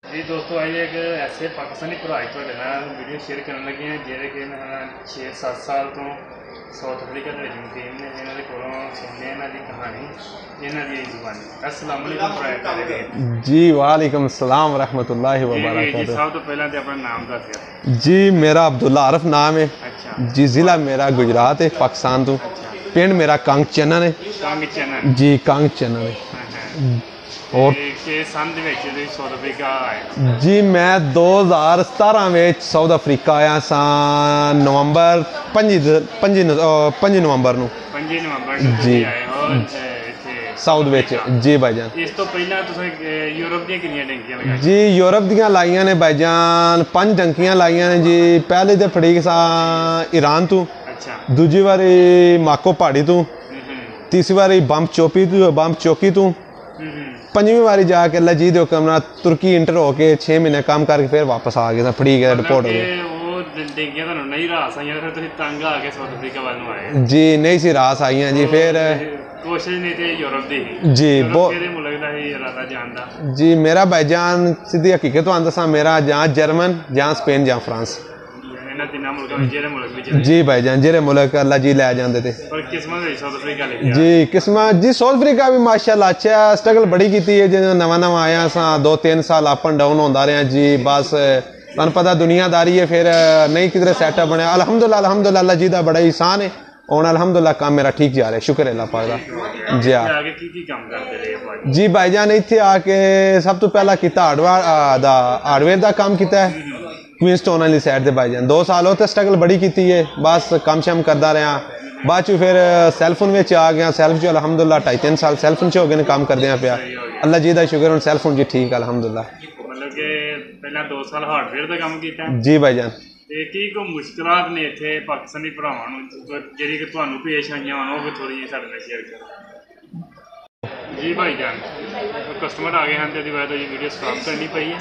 जी दोस्तों आज एक ऐसे पाकिस्तानी भरा ਤੁਹਾਡੇ ਨਾਲ ਵੀਡੀਓ ਸ਼ੇਅਰ ਕਰਨ ਲੱਗੇ ਹਾਂ ਜਿਹੜੇ ਕਿ 6-7 ਸਾਲ ਤੋਂ ਸਾਊਥ ਅਫਰੀਕਾ ਦੇ ਵਿੱਚ ਮੁਕੀਮ ਨੇ। ਇਹਨਾਂ ਦੇ ਕੋਲੋਂ ਸੁਣਦੇ ਇਹਨਾਂ ਦੀ ਕਹਾਣੀ ਇਹਨਾਂ ਦੀ ਜ਼ੁਬਾਨੀ। अस्सलाम वालेकुम भरा जी वालेकुम अस्सलाम रहमतुल्लाहि व बरकातहू। सब तो पहले तो अपना नाम दस यार। जी मेरा अब्दुल्ला आरफ नाम है। अच्छा जी ज़िला मेरा गुजरात है पाकिस्तान तो। पिंड मेरा कंग चनन है। कंग चनन जी कंग चनन है। और साउथ अफ्रीका आए जी मैं 2017 में साउथ अफ्रीका आया सा नवंबर 5 नवंबर जी साउथ विच जी भाईजान। इस तो पहला यूरोप दी कितनी टंकियां लगाई जी यूरोप दियां लाइयां ने भाईजान 5 टंकियां लाइयां ने जी। पहले तो फड़ीक सा ईरान तो। अच्छा दूजी बारी माको पहाड़ी तो। तीसरी बारी बम चौकी तो। पंजवीं बारी जाके अल्लाह जी दे हुक्म नाल तुर्की इंटर होके 6 महीने काम करके फिर वापस आ गए फड़ी गए रिपोर्ट हो गई जी। नहीं सी रास आई जी फिर कोशिश नहीं थे यूरोप दी जी मुल्क दा ही इरादा जान दा जी। मेरा भाईजान सीधी हकीकत तो दसा मेरा जहाँ जर्मन जहाँ स्पेन जहाँ फ्रांस जी भाईजान जेरे मुल्क अल्लाह जी लै जाते थे जी। किस्मत जी साउथ अफ्रीका भी माशाल्लाह अच्छा स्ट्रगल बड़ी की है। जो नवा आया सा 2-3 साल अप एंड डाउन होता रहा जी। बस तुहानू पता दुनियादारी है फिर नहीं किधरे सैटअप बनया। अल्हम्दुलिल्लाह अल्लाह जी का बड़ा एहसान है। और अल्हम्दुलिल्लाह काम मेरा ठीक जा रहा है शुक्र अल्लाह पाक दा जी। हाँ जी भाईजान इत्थे आके सब तो पहला किया हार्डवेयर का काम किया है क्वींसटाउन वाली साइड से भाईजान। 2 साल हो तो स्ट्रगल बड़ी की है। बस काम शाम करता रहा। बाद चो फिर सैलफोन में आ गया। सेल्फ जो अल्हम्दुलिल्लाह 2.5-3 साल सैलफोन हो गए काम करदे पिया। अल्लाह जी का शुक्र हूँ सैलफोन जी ठीक है अल्हम्दुलिल्लाह। मतलब कि पहला 2 साल हार्डवेयर का काम किया जी भाईजान। ਤੇ ਕੀ ਕੋ ਮੁਸ਼ਕਲਾਂ ਨੇ ਇੱਥੇ ਪਾਕਿਸਤਾਨੀ ਭਰਾਵਾਂ ਨੂੰ ਜਿਹੜੀ ਕਿ ਤੁਹਾਨੂੰ ਪੇਸ਼ ਆਈਆਂ ਹੋਣ ਉਹ ਵੀ ਥੋੜੀ ਜਿਹੀ ਸਾਡੇ ਨਾਲ ਸ਼ੇਅਰ ਕਰੋ ਜੀ ਭਾਈਜਾਨ। ਕਸਟਮਰ ਆ ਗਏ ਹਨ ਤੇ ਦੀ ਵਜ੍ਹਾ ਤੋਂ ਇਹ ਵੀਡੀਓ ਸਟਾਪ ਕਰਨੀ ਪਈ ਹੈ।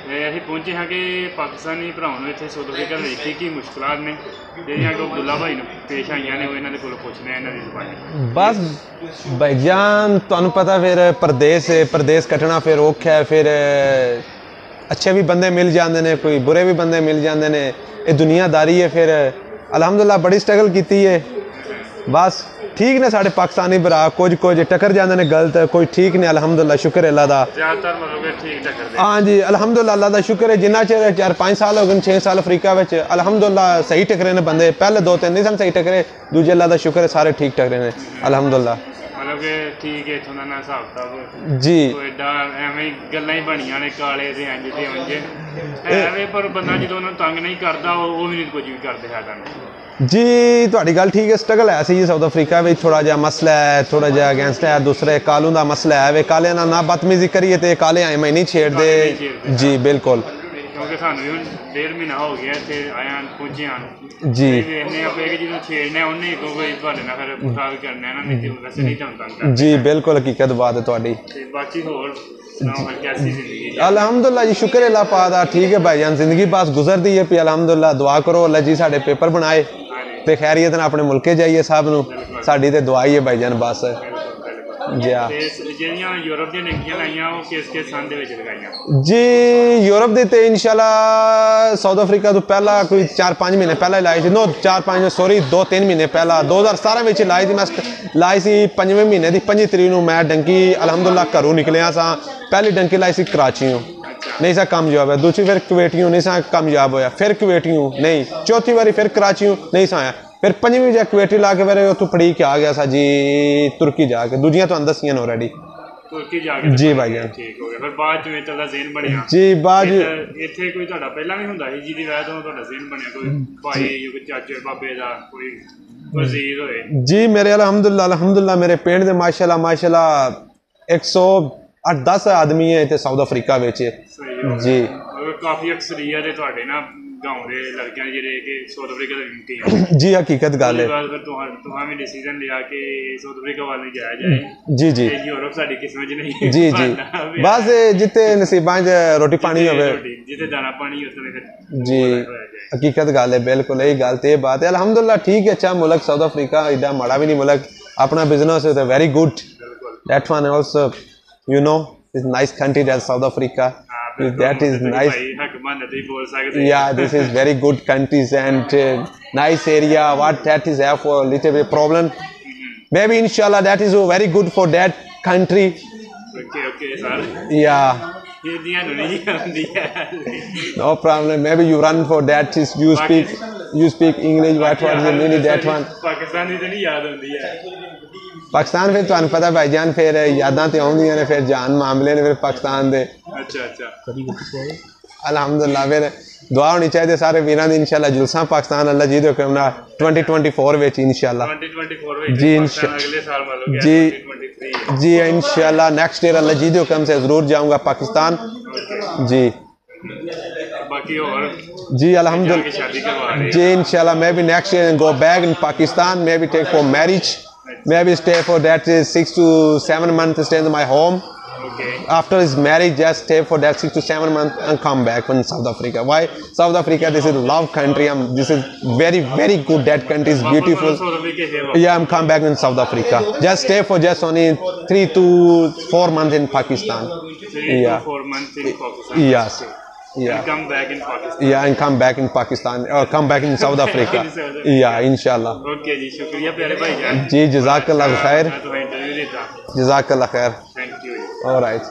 ਤੇ ਅਸੀਂ ਪਹੁੰਚੇ ਹਾਂ ਕਿ ਪਾਕਿਸਤਾਨੀ ਭਰਾਵਾਂ ਨੂੰ ਇੱਥੇ ਸਾਊਥ ਅਫਰੀਕਾ ਦੇ ਵਿੱਚ ਕੀ ਮੁਸ਼ਕਲਾਂ ਨੇ ਜਿਹੜੀਆਂ ਕਿ ਅਬਦੁੱਲਾ ਭਾਈ ਨੂੰ ਪੇਸ਼ ਆਈਆਂ ਨੇ ਉਹ ਇਹਨਾਂ ਦੇ ਕੋਲੋਂ ਪੁੱਛਦੇ ਆ ਇਹਨਾਂ ਦੀ ਜ਼ੁਬਾਨੀ। बस भाईजान तुहानू पता फिर परदेस कटना फिर औखा है। फिर अच्छे भी बंदे मिल जाते हैं कोई बुरे भी बंदे मिल जाते हैं। ये दुनियादारी है। फिर अल्हम्दुलिल्लाह बड़ी स्ट्रगल की है। बस ठीक ने साढ़े पाकिस्तानी भरा कुछ टकर जाते हैं गलत कोई ठीक ने अल्हम्दुलिल्लाह शुक्र अल्लाह दा। हाँ जी अल्हम्दुलिल्लाह अल्लाह दा शुक्र है। जिन्ना चिर 4-5 साल हो गए 6 साल अफ्रीका में अल्हम्दुलिल्लाह सही टकरे ने बंदे। पहले 2-3 नहीं सन सही टकरे दूजे अल्लाह दा शुक्र है सारे ठीक टकरे ने अल्हम्दुलिल्लाह। मतलब कि ठीक है इत्थों दा ना हिसाब किताब जी एडा एवें गल्लां ही बणियां ने काले ते इंज ते उंज एवें पर बंदा जो उन्होंने तंग नहीं करता वो भी नहीं कुछ भी करते है तुहानू जी। तुहाडी गल ठीक है स्ट्रगल है सी साउथ अफ्रीका में थोड़ा जहा मसला है थोड़ा जहा अगेंस्ट है दूसरे कालू का मसला है वे काले ना बदतमीजी करिए तो काले आए मैं नहीं छेड़ते जी बिल्कुल। क्योंकि सानू भी 1.5 महीना हो गया इत्थे आया पहुंचे आन जी वेखने आ पे कि जिन्हों छेड़ना उन्हें कोई तुहाडे नाल फिर पुछताछ करना है ना नहीं तो वैसे नहीं तंग जी बिल्कुल हकीकत बात है तुहाडी। बाकी होर सुनाओ फिर कैसी जिंदगी अल्हम्दुलिल्लाह जी शुक्र अल्लाह पाक दा ठीक है भाईजान। जिंदगी बस गुजरती है पी अल्हम्दुलिल्लाह। दुआ करो अल्लाह जी साढ़े पेपर बनाए तो खैरियत नाल अपने मुल्के जाइए सब नू साडी ते दुआ ही है भाईजान बस जी। हाँ यूरोप दी टंकियां लाइयां वो किस सन दे विच लगाइयां जी। यूरोप दी ते इंशाल्लाह साउथ अफ्रीका तो पहला कोई 4-5 महीने पहला लाई थी। 2-3 महीने पहला 2017 में लाई थी। मैं लाई सी 5वें महीने की 25 तरीक को मैं डंकी अल्हम्दुलिल्लाह घरों निकलिया सा। पहली डंकी लाई सी कराचियों नहीं सा कामयाब है। दूसरी फिर कुवैतियों नहीं सा कामयाब होया। फिर कुवैतियों नहीं चौथी बारी फिर कराचियों नहीं सा आया। फिर 5वीं जा कुवैती ला के फिर उतों फड़ी के आ गया सा जी तुर्की जाके दूजियां तो दसियां ने ऑलरेडी तुर्की जाके जी भाईजान ठीक हो गया। फिर बाद च मेरे दा ज़हन बनया जी बाद इत्थे कोई तुहाडा पहला भी हुंदा सी जिहदी वजह तो तुहाडा ज़हन बनया कोई भाई कोई चाचे बाबे दा कोई वज़ीर होए जी। मेरे अल्हम्दुलिल्लाह मेरे पिंड दे माशाल्लाह 108-10 आदमी है इत्थे साउथ अफ्रीका विच जी। काफ़ी अक्सरियत है तुहाडे ना गाँव के लड़कियां जिहड़े कि साउथ अफ्रीका दे मुकीम जी हकीकत गल है। फिर तुहां भी डिसीजन लिया कि साउथ अफ्रीका वाल नहीं जाया जाए जी जी यूरोप साडी किस्मत च नहीं जी जी बस जिते नसीबां च रोटी पानी होवे जिते दाना पानी उत्थे फिर जी हकीकत गल है बिल्कुल यही गल ते बात है। अल्हम्दुलिल्लाह ठीक है अच्छा मुल्क साउथ अफ्रीका एडा माड़ा भी नहीं मुल्क अपना बिजनेस है very good that one also you know is nice country that south Africa That is nice. Yeah, this is very good countries and nice area. What that is have for a little bit problem. Maybe inshallah that is very good for that country. Okay, sir. Yeah. No problem. Maybe you run for that. You speak English. What is the meaning that one? Pakistani to nahi yaad hundi hai. Pakistan फिर तुहानू पता भाईजान फिर यादां ते आउंदियां ने फिर जान मामले ने फिर पाकिस्तान दे अल्हम्दुलिल्लाह फिर दुआ होनी चाहिए सारे वीरां दी इंशाल्लाह जुलसा पाकिस्तान अल्लाह जी दे हुक्म नाल 2024 विच इंशाल्लाह 2024 विच जी अगले साल मानो जी जी इंशाल्लाह नेक्स्ट ईयर अल्लाह जी दे हुक्म से जरूर जाऊंगा पाकिस्तान जी बाकी और जी अल्हम्दुलिल्लाह जी इंशाल्लाह मैं भी next year go back in Pakistan maybe take for marriage maybe stay for that 6 to 7 months stay in my home. Okay. After his marriage just stay for that 6 to 7 months and come back in South Africa. Why South Africa? This is love country. This is very good. That country is beautiful. Yeah, I'm come back in South Africa. Just stay for just only 3 to 4 months in Pakistan. 3 to 4 months in Pakistan. Yes. Yeah. And come back in Pakistan. Yeah, and come back in Pakistan or come back in South Africa. Yeah, inshallah. Okay जी शुक्रिया प्यारे भाईजान जी जज़ाकल्लाह खैर मैं तुम्हें interview देता जज़ाकल्लाह खैर थैंक यू all right